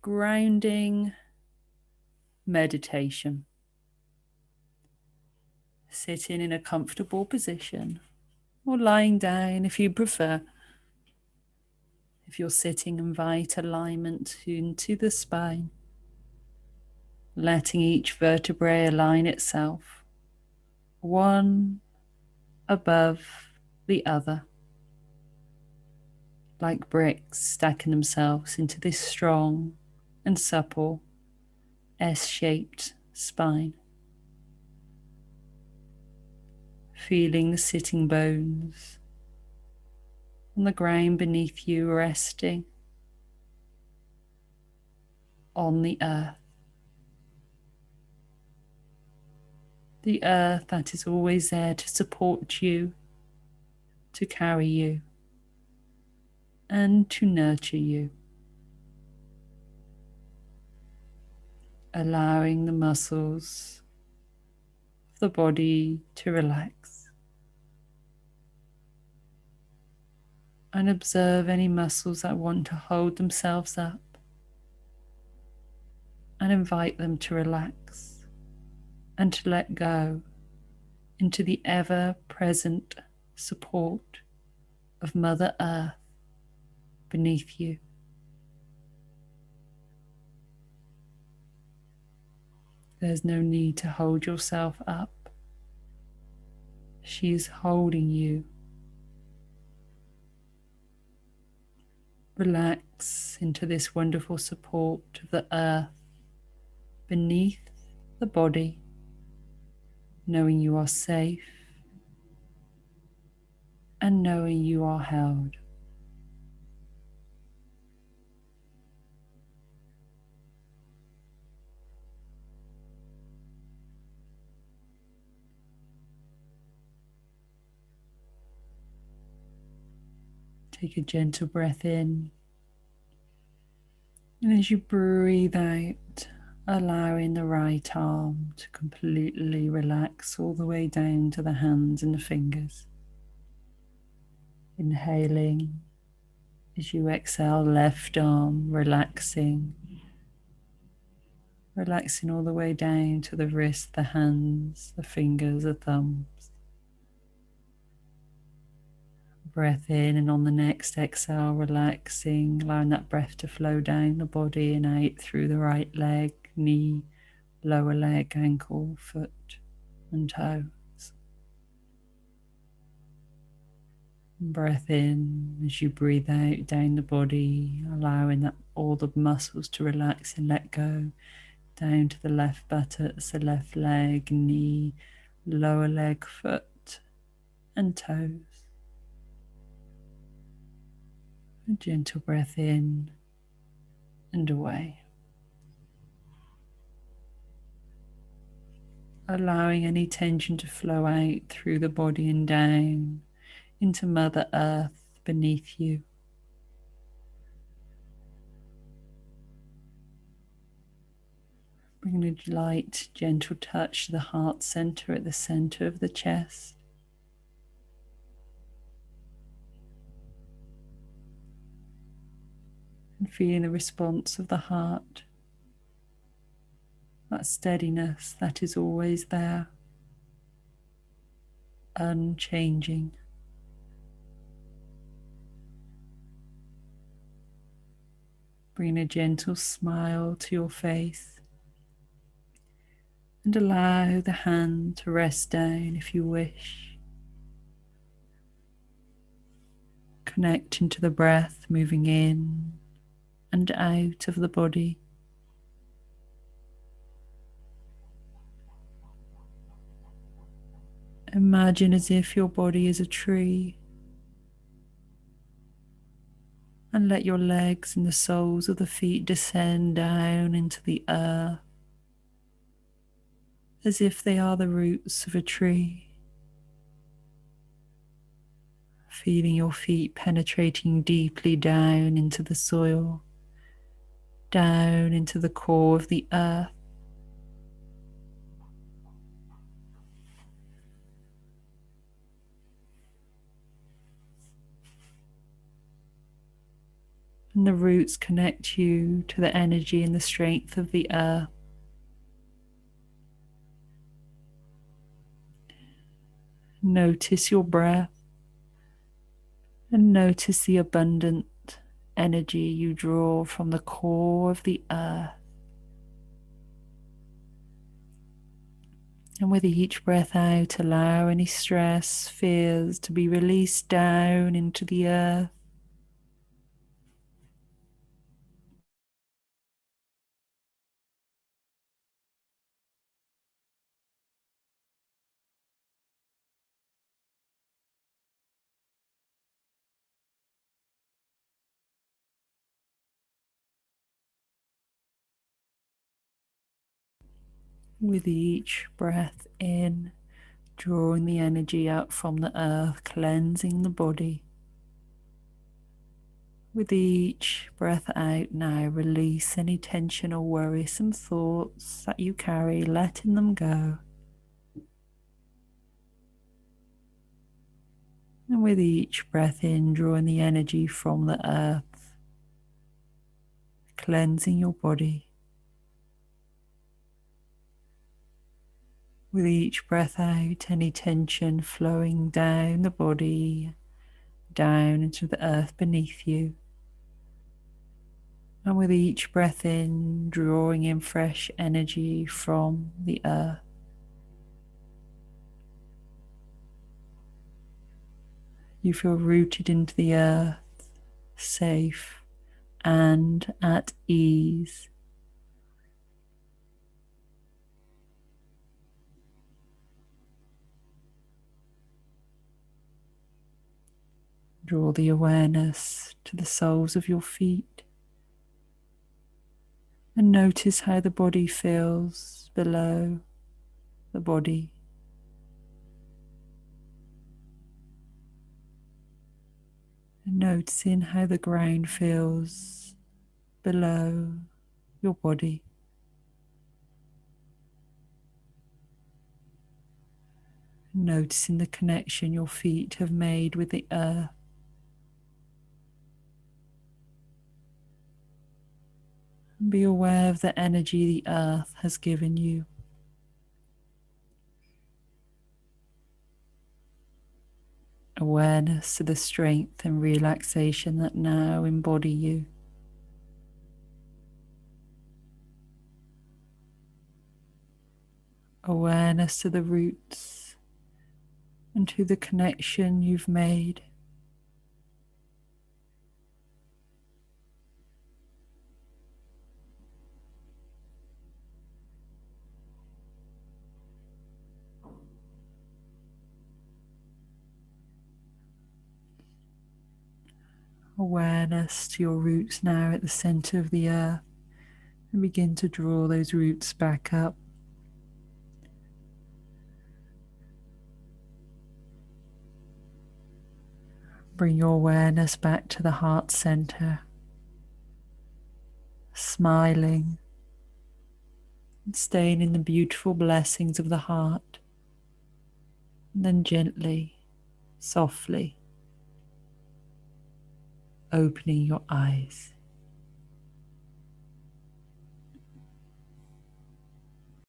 grounding meditation. Sitting in a comfortable position or lying down if you prefer. If you're sitting, invite alignment into the spine, letting each vertebrae align itself, one above the other, like bricks stacking themselves into this strong and supple S-shaped spine. Feeling the sitting bones on the ground beneath you resting on the earth. The earth that is always there to support you, to carry you, and to nurture you. Allowing the muscles of the body to relax. And observe any muscles that want to hold themselves up, and invite them to relax and to let go into the ever-present support of Mother Earth beneath you. There's no need to hold yourself up. She is holding you. Relax into this wonderful support of the earth beneath the body, knowing you are safe and knowing you are held. Take a gentle breath in, and as you breathe out, allowing the right arm to completely relax all the way down to the hands and the fingers. Inhaling as you exhale, left arm relaxing all the way down to the wrist, the hands, the fingers, the thumbs. Breath in, and on the next exhale, relaxing, allowing that breath to flow down the body and out through the right leg, knee, lower leg, ankle, foot, and toes. Breath in as you breathe out down the body, allowing that all the muscles to relax and let go down to the left buttocks, the left leg, knee, lower leg, foot, and toes. A gentle breath in and away. Allowing any tension to flow out through the body and down into Mother Earth beneath you. Bringing a light, gentle touch to the heart center at the center of the chest. And feeling the response of the heart. That steadiness that is always there, unchanging. Bring a gentle smile to your face and allow the hand to rest down if you wish. Connect into the breath, moving in and out of the body. Imagine as if your body is a tree, and let your legs and the soles of the feet descend down into the earth as if they are the roots of a tree. Feeling your feet penetrating deeply down into the soil, down into the core of the earth. And the roots connect you to the energy and the strength of the earth. Notice your breath and notice the abundant energy you draw from the core of the earth. And with each breath out, allow any stress, fears to be released down into the earth. With each breath in, drawing the energy out from the earth, cleansing the body. With each breath out now, release any tension or worrisome thoughts that you carry, letting them go. And with each breath in, drawing the energy from the earth, cleansing your body. With each breath out, any tension flowing down the body, down into the earth beneath you. And with each breath in, drawing in fresh energy from the earth. You feel rooted into the earth, safe and at ease. Draw the awareness to the soles of your feet and notice how the body feels below the body. And noticing how the ground feels below your body. Noticing the connection your feet have made with the earth. And be aware of the energy the earth has given you. Awareness to the strength and relaxation that now embody you. Awareness to the roots and to the connection you've made. Awareness to your roots now at the center of the earth, and begin to draw those roots back up. Bring your awareness back to the heart center, smiling and staying in the beautiful blessings of the heart, and then gently, softly opening your eyes.